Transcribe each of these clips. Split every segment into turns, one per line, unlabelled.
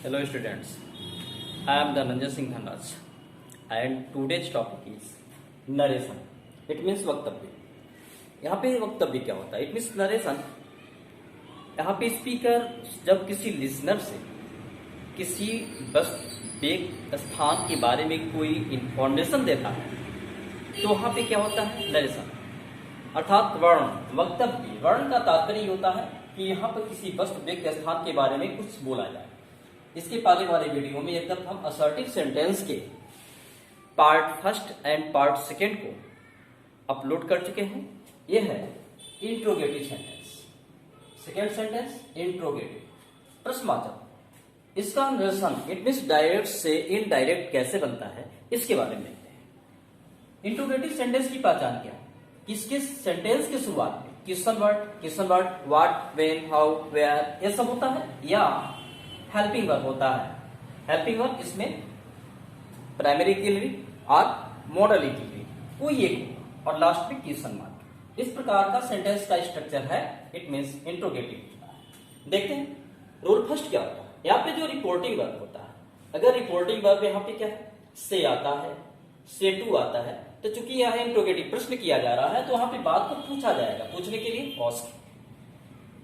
Hello students, I am Dhananjay Singh Dhanraj and today's topic is narration. It means वक्तव्य. यहाँ पे वक्तव्य क्या होता है? It means narration. यहाँ पे स्पीकर जब किसी लिसनर से किसी वस्तु स्थान के बारे में कोई इंफॉर्मेशन देता है तो वहाँ पे क्या होता है? नरेशन. अर्थात वर्ण. वक्तव्य वर्ण का तात्पर्य होता है कि यहाँ पर किसी वस्तु स्थान के बारे में कुछ बोला जाए. इसके पहले वाले वीडियो में एक तरफ हम असर्टिव सेंटेंस के part first and part second को अपलोड कर चुके हैं. ये है interrogative sentence. Second sentence interrogative, प्रश्नवाचक. इसका नरेशन इट मीन्स डायरेक्ट से इनडायरेक्ट कैसे बनता है इसके बारे में देखते हैं. इंट्रोगेटिव सेंटेंस की पहचान क्या है? किसके सेंटेंस के शुरुआत में question word, what, when, how, where ये सब होता है या हेल्पिंग वर्ब होता है. हेल्पिंग वर्ब इसमें प्राइमरी के लिए और मॉडल के लिए कोई एक और लास्ट में क्वेश्चन मार्क. इस प्रकार का सेंटेंस का स्ट्रक्चर है. It means interrogative. देखते हैं रूल फर्स्ट क्या होता है. यहाँ पे जो रिपोर्टिंग वर्ब होता है, अगर रिपोर्टिंग वर्ब यहाँ पे क्या है, से आता है, से टू आता है, तो चूंकि यहाँ इंट्रोगेटिव प्रश्न किया जा रहा है तो वहां पे बात को पूछा जाएगा. पूछने के लिए आस्क.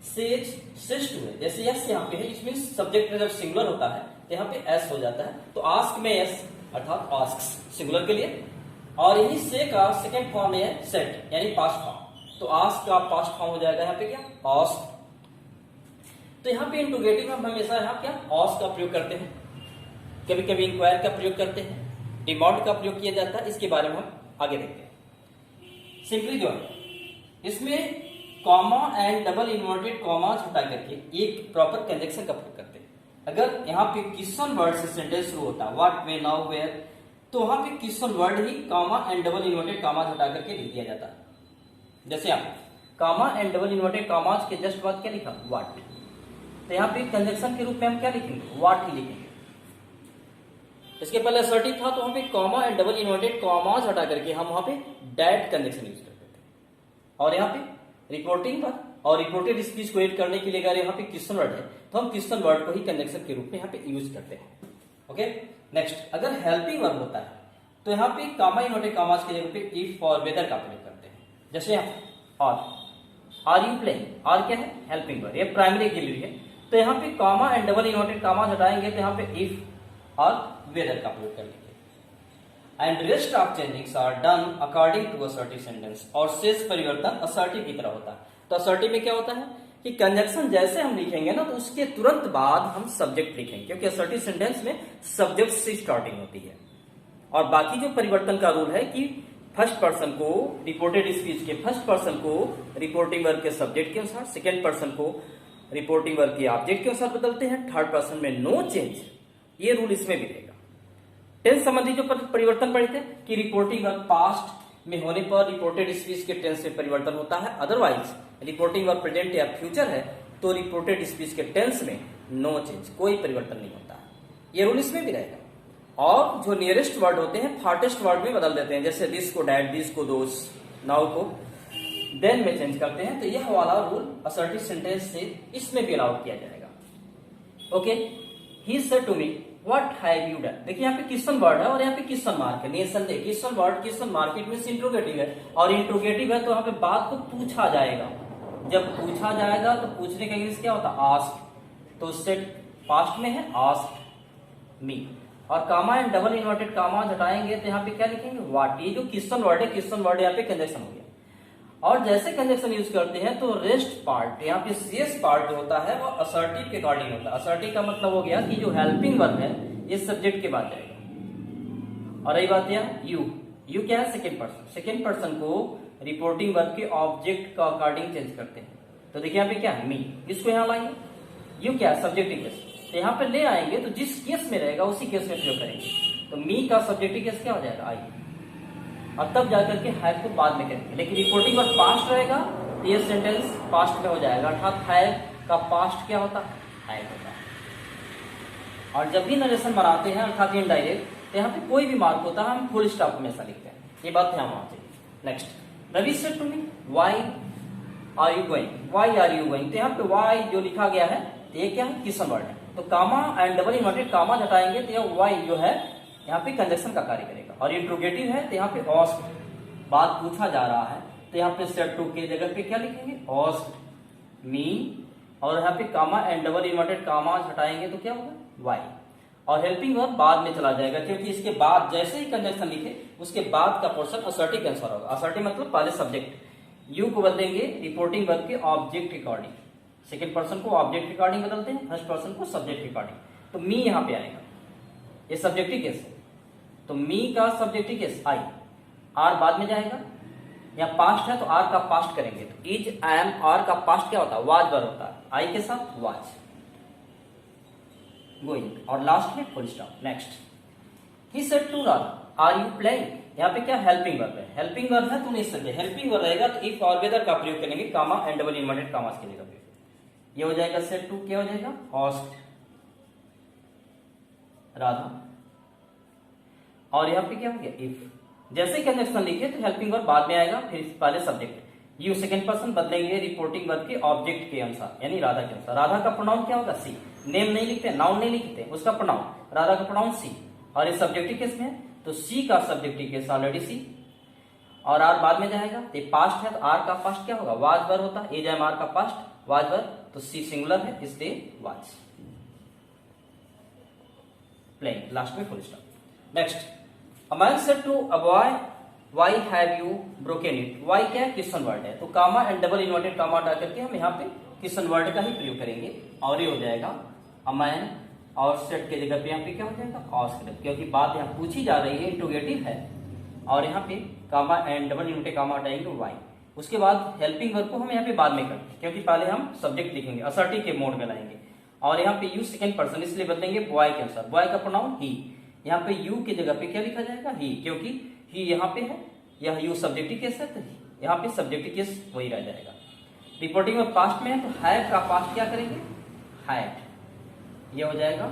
सेज सेज टू है, जैसे यस यहाँ पे है. इसमें सब्जेक्ट में जब सिंगुलर होता है तो यहाँ पे एस हो जाता है, तो आस्क में एस अर्थात आस्क्स सिंगुलर के लिए. और यही से का सेकंड फॉर्म है सेट यानी पास्ट फॉर्म, तो आस्क का पास्ट फॉर्म हो जाएगा यहाँ पे क्या, आस्क. तो यहाँ पे इंट्रोगेटिव हम हमेशा यहाँ क्या आस्क का प्रयोग करते हैं, कभी कभी इंक्वायर का प्रयोग करते हैं, डिमांड का प्रयोग किया जाता है. इसके बारे में हम आगे देखते हैं. सिंपली जो है इसमें comma and double inverted commas हटा करके एक प्रॉपर कंजक्शन का प्रयोग करते हैं. अगर यहाँ पे क्वेश्चन वर्ड से सेंटेंस शुरू होता है व्हाट, व्हेन, हाउ, वेयर, तो वहां पे question word he comma and double inverted commas हटा करके लिख दिया जाता है. जैसे यहाँ comma and double inverted commas के जस्ट बाद क्या लिखा, व्हाट, तो यहाँ पे कंजक्शन के रूप में हम क्या लिखेंगे, व्हाट ही लिखेंगे. इसके पहले असर्टिव था तो वहां पे comma and double inverted commas हटा करके हम वहां पे डैट कंजक्शन यूज करते थे. और यहाँ पे रिपोर्टिंग पर और रिपोर्टेड स्पीच को एड करने के लिए अगर यहाँ पे क्वेश्चन वर्ड है तो हम क्वेश्चन वर्ड को ही कंजक्शन के रूप में यहाँ पे यूज करते हैं. ओके. नेक्स्ट, अगर हेल्पिंग वर्ब होता है तो यहाँ पे कॉमा इन्वर्टेड कॉमास की जगह पे इफ और वेदर का प्रयोग करते हैं. जैसे यहाँ आर यू प्लेइंग, आर क्या है, हेल्पिंग वर्ब, ये प्राइमरी के लिए है, तो यहाँ पे comma and double inverted commas हटाएंगे तो यहाँ पे इफ और वेदर का प्रयोग कर लेंगे. And rest of changings are done according to assertive sentence. और शेष परिवर्तन असर्टिव की तरह होता है. तो असर्टिव में क्या होता है कि कंजक्शन जैसे हम लिखेंगे ना तो उसके तुरंत बाद हम सब्जेक्ट लिखेंगे, क्योंकि असर्टिव सेंटेंस में सब्जेक्ट से स्टार्टिंग होती है. और बाकी जो परिवर्तन का रूल है कि फर्स्ट पर्सन को रिपोर्टेड स्पीच के फर्स्ट पर्सन को रिपोर्टिंग वर्ब के सब्जेक्ट के अनुसार, सेकेंड पर्सन को रिपोर्टिंग वर्ब के ऑब्जेक्ट के अनुसार बदलते हैं, थर्ड पर्सन में नो चेंज. ये रूल इसमें भी रहेगा. टेंस संबंधी जो परिवर्तन पढ़े थे कि रिपोर्टिंग वर्ब पास्ट में होने पर रिपोर्टेड स्पीच के टेंस में परिवर्तन होता है. अदरवाइज रिपोर्टिंग वर्ब प्रेजेंट या फ्यूचर है तो रिपोर्टेड स्पीच के टेंस में नो चेंज, कोई परिवर्तन नहीं होता है. ये रूल इसमें भी रहेगा. और जो नियरेस्ट वर्ड होते हैं फार्टेस्ट वर्ड में बदल देते हैं. जैसे दिस को डैट, दिस को दोस, नाउ को देन में चेंज करते हैं. तो यह वाला रूल असर्टिव सेंटेंस से इसमें भी अलाउ किया जाएगा. Okay. He said to me what have you done. देखिए यहाँ पे क्वेश्चन वर्ड है और यहाँ पे क्वेश्चन मार्क है. निसंदेह question word question mark it means interrogative है और इंट्रोगेटिव है तो यहाँ पे बात को पूछा जाएगा. जब पूछा जाएगा तो पूछने का इंग्लिश क्या होता है, आस्क. तो सेट पास्ट में है आस्क मी. और comma and double inverted comma हटाएंगे तो यहाँ पे क्या लिखेंगे, व्हाट. ये जो क्वेश्चन वर्ड है क्वेश्चन वर्ड यहाँ पे कंजक्शन हो गया. और जैसे कंजक्शन यूज करते हैं तो रेस्ट पार्ट यहाँ पे सीएस पार्ट जो होता है वो असर्टिव के अकॉर्डिंग होता है. असर्टिव का मतलब हो गया कि जो हेल्पिंग वर्ब है ये सब्जेक्ट के बाद जाएगा. और रही बात यहाँ यू क्या है, सेकेंड पर्सन. सेकेंड पर्सन को रिपोर्टिंग वर्ब के ऑब्जेक्ट का अकॉर्डिंग चेंज करते हैं. तो देखिए यहाँ पे क्या है, मी. इसको यहाँ लाएंगे. यू क्या है, सब्जेक्टिव केस. तो यहाँ पे ले आएंगे तो जिस केस में रहेगा उसी केस में प्रयोग करेंगे. तो मी का सब्जेक्टिव केस क्या हो जाएगा, आई. और तब जाकर के हैव को बाद में करेंगे. लेकिन रिपोर्टिंग वर्ब पास्ट रहेगा तो ये सेंटेंस पास्ट में हो जाएगा. अर्थात हैव का पास्ट क्या होता है, हैव होता है. और जब भी नरेशन बनाते हैं अर्थात इनडायरेक्ट तो यहाँ पे कोई भी मार्क होता है हम फुल स्टॉप हमेशा लिखते हैं. ये बात ध्यान होना चाहिए. Next, Ravi said to me why are you going, why are you going. तो यहाँ पे व्हाई जो लिखा गया है तो ये क्या है, क्वेश्चन वर्ड है. तो comma and double inverted comma हटाएंगे तो यह वाई जो है यहाँ पे कंजक्शन का कार्य करेगा। और इंट्रोगेटिव है तो यहाँ पे आस्क्ड, बात पूछा जा रहा है तो यहाँ पे सेट टू के जगह पे क्या लिखेंगे, आस्क्ड मी। और यहाँ पे comma and double inverted comma हटाएंगे तो क्या होगा, वाई। और हेल्पिंग वर्ब बाद में चला जाएगा, क्योंकि इसके बाद जैसे ही कंजक्शन लिखे उसके बाद का पोर्शन असर्टिव के अनुसार होगा। असर्टिव मतलब पहले सब्जेक्ट, यू को बदलेंगे रिपोर्टिंग वर्ब के ऑब्जेक्ट रिकॉर्डिंग, सेकंड पर्सन को ऑब्जेक्ट रिकॉर्डिंग बदलते हैं, फर्स्ट पर्सन को सब्जेक्ट रिकॉर्डिंग। तो मी यहाँ पे आएगा, ये सब्जेक्टिव केस है, तो मी का सब्जेक्टिव केस आई, आर बाद में जाएगा। यहाँ पास्ट है तो आर का पास्ट करेंगे, तो इज एम आर का पास्ट क्या होता है, वाज वर्ब होता है, आई के साथ वाज, गोइंग। और लास्ट में full stop. Next he said to Radha are you playing, यहाँ पे क्या हेल्पिंग वर्ब है, हेल्पिंग वर्ब है तो नहीं सकते, हेल्पिंग वर्ब रहेगा तो इफ और वेदर का प्रयोग करेंगे, कामा एंड डबल इन्वर्टेड कामास के लिए। ये हो जाएगा सेड टू, क्या हो जाएगा, आस्क्ड राधा। और यहाँ पे क्या हो गया, इफ। जैसे कंजक्शन लिखे तो हेल्पिंग वर्ब बाद में आएगा, फिर पहले सब्जेक्ट, यू सेकंड पर्सन बदलेंगे रिपोर्टिंग वर्ब के ऑब्जेक्ट के अनुसार, यानी राधा के अनुसार। राधा का प्रोनाउन क्या होगा, सी। नेम नहीं लिखते, नाउन नहीं लिखते, उसका प्रोनाउन, राधा का प्रोनाउन सी। और ये सब्जेक्टिव केस में है तो सी का सब्जेक्टिव केस ऑलरेडी सी, और आर बाद में जाएगा। तो पास्ट है तो आर का पास्ट क्या होगा, वाज वर्ब होता है, एज एम आर का पास्ट वाज वर्ब, तो सी सिंगुलर है इसलिए वाज। प्लेइंग, लास्ट में full stop. Next, a man said to a boy why have you broken it. Why क्या है, क्वेश्चन वर्ड है, तो comma and double inverted comma हटा करके हम यहाँ पे क्वेश्चन वर्ड का ही प्रयोग करेंगे, और ये हो जाएगा अ मैन, और सेड के जगह पे यहाँ पे क्या हो जाएगा, आस्क्ड, क्योंकि बात यहाँ पूछी जा रही है, इंट्रोगेटिव है। और यहाँ पे comma and double inverted comma हटाएंगे वाई। उसके बाद हेल्पिंग वर्ब को हम यहाँ पे बाद में करेंगे, क्योंकि पहले हम सब्जेक्ट लिखेंगे, असर्टिव के मोड में लाएंगे। और यहाँ पे यू सेकंड पर्सन इसलिए बदलेंगे बॉय के अनुसार, बॉय का प्रोनाउन ही। यहाँ पे यू की जगह पे क्या लिखा जाएगा, ही, क्योंकि ही यहाँ पे है, यह यू सब्जेक्टिव केस है तो यहाँ पे सब्जेक्टिव केस वही रह जाएगा। रिपोर्टिंग में पास्ट में है तो हैव का पास्ट क्या करेंगे, हैड। ये हो जाएगा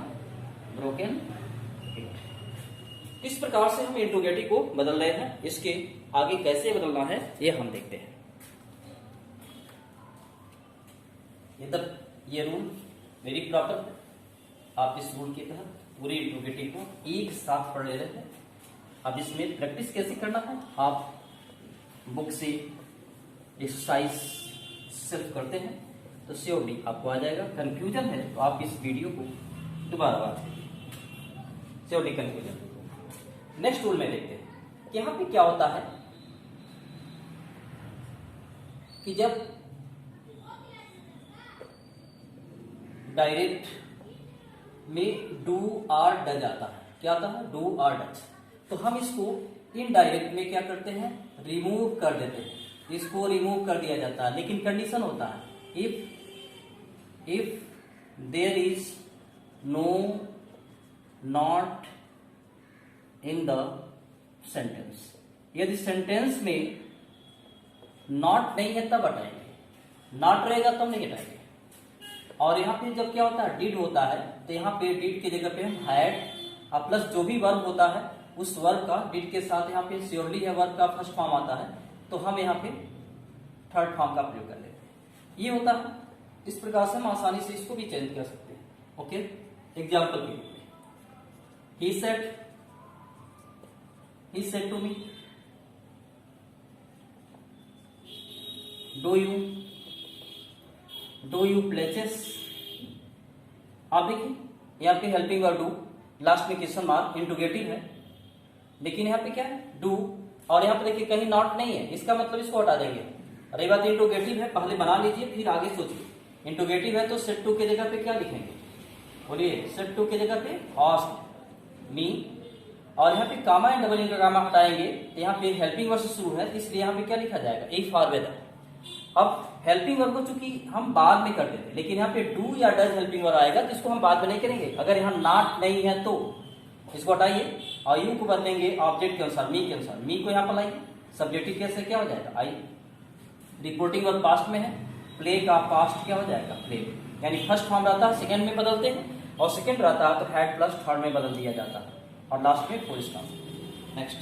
ब्रोकन इट। इस प्रकार से हम इंट्रोगेटिव को बदल रहे हैं, इसके आगे कैसे बदलना है ये हम देखते हैं। ये रूल वेरी प्रॉपर, आप इस रूल के तहत पूरे इंट्रोगेटिव को एक साथ पढ़ ले रहे हैं। अब इसमें प्रैक्टिस कैसे करना है, आप बुक से एक्सरसाइज सिर्फ करते हैं तो श्योरली आपको आ जाएगा। कंफ्यूजन है तो आप इस वीडियो को दोबारा बात कीजिए, श्योरली कंफ्यूजन। नेक्स्ट रूल में देखते हैं कि यहाँ पे क्या होता है कि जब डायरेक्ट में डू आर डज आता है, क्या आता है, डू आर डज, तो हम इसको इनडायरेक्ट में क्या करते हैं, रिमूव कर देते हैं, इसको रिमूव कर दिया जाता है। लेकिन कंडीशन होता है, if there is no not in the sentence, यदि सेंटेंस में नॉट नहीं है तब हटाएंगे, नॉट रहेगा तब नहीं हटाएंगे। और यहाँ पे जब क्या होता है, डिड होता है, तो यहाँ पे डिड की जगह पे हम हैड और प्लस जो भी वर्ब होता है उस वर्ब का डिड के साथ यहाँ पे श्योरली है वर्ब का फर्स्ट फॉर्म आता है, तो हम यहाँ पे थर्ड फॉर्म का प्रयोग कर लेते हैं। ये होता है, इस प्रकार से हम आसानी से इसको भी चेंज कर सकते हैं। ओके, एग्जाम्पल के लिए, he said to me, do you play chess। आप देखिए यहाँ पे हेल्पिंग वर्ब डू, लास्ट में क्वेश्चन मार्क, इंट्रोगेटिव है, लेकिन यहाँ पे क्या है, डू। और यहाँ पे देखिए कहीं नॉट नहीं है, इसका मतलब इसको हटा देंगे। रही बात इंट्रोगेटिव है, पहले बना लीजिए फिर आगे सोचिए। इंट्रोगेटिव है तो सेड टू के जगह पे क्या लिखेंगे, बोलिए, सेड टू के जगह पे आस्क्ड मी। और यहाँ पे कामा एंड डबल इनका कामा हटाएंगे तो यहाँ पे हेल्पिंग वर्ब से शुरू है, इसलिए यहाँ पे क्या लिखा जाएगा, इफ और वेदर। अब हेल्पिंग वर्ब को चूंकि हम बाद में करते थे, लेकिन यहाँ पे डू या डज हेल्पिंग वर्ब आएगा तो इसको हम बाद में नहीं करेंगे। अगर यहाँ नॉट नहीं है तो इसको हटाइए और यू को बदलेंगे ऑब्जेक्ट के अनुसार, मी के अनुसार। मी को यहाँ पर लाइए, सब्जेक्टिव केस से क्या हो जाएगा, आई। रिपोर्टिंग वर्ब पास्ट में है, प्ले का पास्ट क्या हो जाएगा, प्ले। यानी फर्स्ट फॉर्म रहता है सेकेंड में बदलते हैं, और सेकेंड रहता है तो हैड प्लस थर्ड में बदल दिया जाता है, और लास्ट में फुल स्टॉप। नेक्स्ट,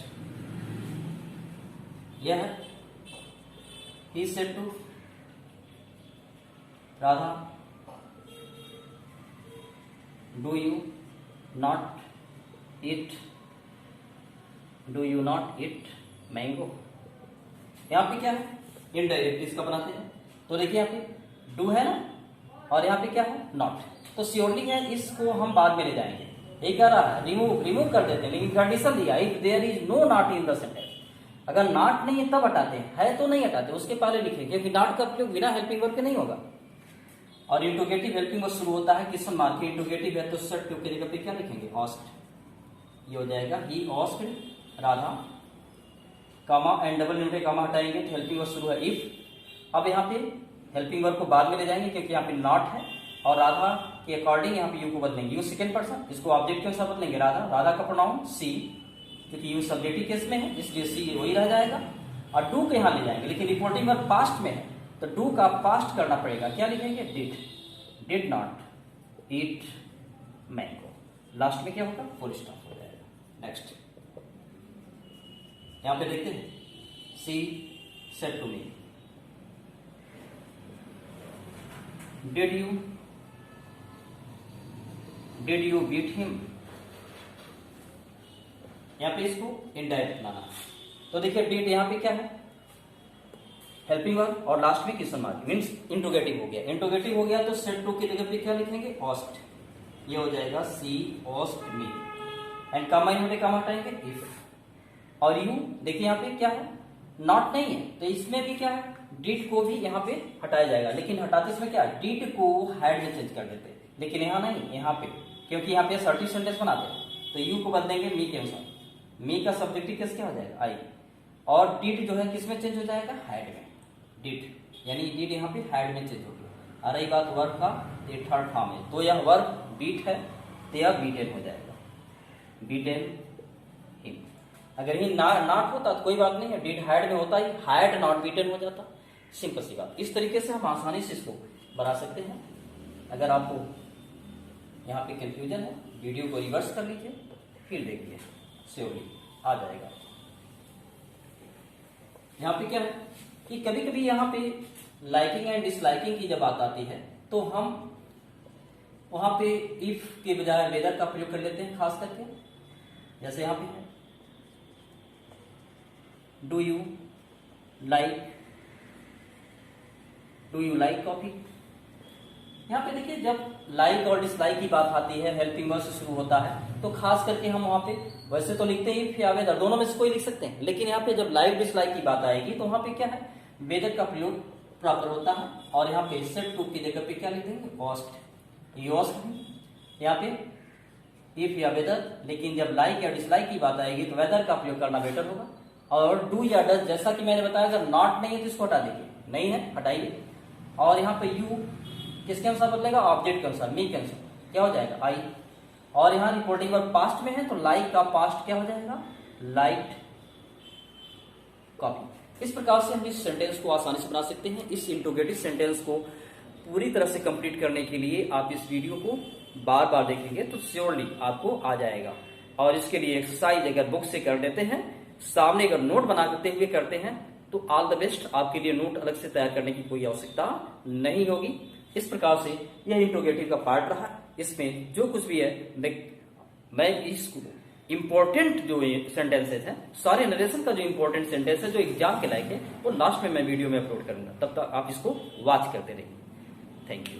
यह है he said to Radha do you not eat, do you not eat mango. यहाँ पे क्या है, इनडायरेक्ट इसका बनाते हैं। तो देखिए यहाँ पे डू है ना, और यहाँ पे क्या है, नॉट। तो श्योरली है, इसको हम बाद में ले जाएंगे। ये कह रहा है रिमूव कर देते हैं, लेकिन कंडीशन दिया if there is no not in the sentence. अगर नॉट नहीं है तब हटाते हैं, है तो नहीं हटाते, उसके पहले लिखेंगे, क्योंकि नॉट का प्रयोग बिना हेल्पिंग वर्ब के नहीं होगा। और इंट्रोगेटिव हेल्पिंग वर्ब शुरू होता है क्वेश्चन मार्क के, इंट्रोगेटिव है तो सेट टू की जगह पे क्या लिखेंगे, आस्क्ड। ये हो जाएगा ही asked Radha, comma and double into comma हटाएंगे तो हेल्पिंग वर्ब शुरू है इफ। अब यहाँ पे हेल्पिंग वर्ब को बाद में ले जाएंगे क्योंकि यहाँ पे नॉट है, और राधा के अकॉर्डिंग यहाँ पे यू को बदलेंगे, यू सेकंड पर्सन, इसको ऑब्जेक्ट के अनुसार बदलेंगे राधा। राधा का प्रोनाउन सी, क्योंकि यू सब्जेक्टिव केस में है इसलिए सी वही रह जाएगा। और डू के यहाँ ले जाएंगे, लेकिन रिपोर्टिंग वर्ब पास्ट में है तो डू का पास्ट करना पड़ेगा, क्या लिखेंगे, did not eat mango. Last में क्या होगा, फुल स्टॉप हो जाएगा। नेक्स्ट यहाँ पे देखते हैं, she said to me, did you beat him. यहाँ पे इसको इनडायरेक्ट लाना। तो देखिए डिड यहाँ पे क्या है, हेल्पिंग वर्ब, और लास्ट में क्वेश्चन मार्क मींस इंट्रोगेटिव हो गया। इंट्रोगेटिव हो गया तो सेड टू की जगह पे क्या लिखेंगे, आस्क्ड। ये हो जाएगा सी आस्क्ड मी, एंड कामा इन्होंने कामा हटाएंगे इफ। और यू देखिए यहाँ पे क्या है, नॉट नहीं है, तो इसमें भी क्या है, डिड को भी यहाँ पे हटाया जाएगा, लेकिन हटाते इसमें क्या, डिड को हैड में चेंज कर देते, लेकिन यहाँ नहीं, यहाँ पे क्योंकि यहाँ पे असर्टिव सेंटेंस बनाते हैं तो यू को बदलेंगे मी के अनुसार। मी का सब्जेक्टिव केस क्या हो जाएगा, आई, और डिड जो है किस में चेंज हो जाएगा, हैड में। डिड यानी डिड यहाँ पे हैड में चेंज हो गया। रही बात वर्ब का, ये थर्ड फॉर्म है, तो यह वर्ब बीट है तो यह बीटेन हो जाएगा, बीटेन हिम। अगर ही नॉट होता तो कोई बात नहीं है, डिड हैड में होता ही हैड नॉट बीटेन हो जाता, सिंपल सी बात। इस तरीके से हम आसानी से इसको बना सकते हैं। अगर आपको यहाँ पे कंफ्यूजन है, वीडियो को रिवर्स कर लीजिए फिर देखिए, श्योरली आ जाएगा। यहाँ पे क्या है कि कभी कभी यहाँ पे लाइकिंग एंड डिसलाइकिंग की जब बात आती है तो हम वहां पे इफ के बजाय वेदर का प्रयोग कर लेते हैं, खास करके जैसे यहाँ पे है डू यू लाइक कॉफी। यहाँ पे देखिए जब लाइक और डिसलाइक की बात आती है, हेल्पिंग वर्ब से शुरू होता है, तो खास करके हम वहां पे वैसे तो लिखते हैं इफ या वेदर, दोनों में से कोई लिख सकते हैं, लेकिन यहाँ पे जब लाइक डिसलाइक की बात आएगी तो वहां पे क्या है, वेदर का प्रयोग प्रॉपर होता है। और यहाँ पे सेड टू की जगह पे क्या लिख देंगे, आस्क्ड। यहाँ पे इफ या वेदर, लेकिन जब लाइक या डिसलाइक की बात आएगी तो वेदर का प्रयोग करना बेटर होगा। और डू या डज, जैसा कि मैंने बताया, अगर नॉट नहीं है तो इसको हटा दीजिए, नहीं है हटाइए। और यहाँ पे यू किसके अनुसार बदलेगा, ऑब्जेक्ट के अनुसार, मी के अनुसार, क्या हो जाएगा, आई। और यहाँ रिपोर्टिंग वर्ब पास्ट में है तो लाइक का पास्ट क्या हो जाएगा, लाइक्ड कॉपी। इस प्रकार से हम इस सेंटेंस को आसानी से बना सकते हैं। इस इंट्रोगेटिव सेंटेंस को पूरी तरह से कंप्लीट करने के लिए आप इस वीडियो को बार बार देखेंगे तो श्योरली आपको आ जाएगा। और इसके लिए एक्सरसाइज अगर बुक से कर देते हैं, सामने अगर नोट बना करते हुए करते हैं तो ऑल द बेस्ट, आपके लिए नोट अलग से तैयार करने की कोई आवश्यकता नहीं होगी। इस प्रकार से यह इंट्रोगेटिव का पार्ट रहा। इसमें जो कुछ भी है मैं इसको इंपॉर्टेंट जो सेंटेंसेस हैं, सारे नरेशन का जो इंपॉर्टेंट सेंटेंस है जो एग्जाम के लायक है, वो लास्ट में मैं वीडियो में अपलोड करूंगा। तब तक आप इसको वॉच करते रहिए। Thank you.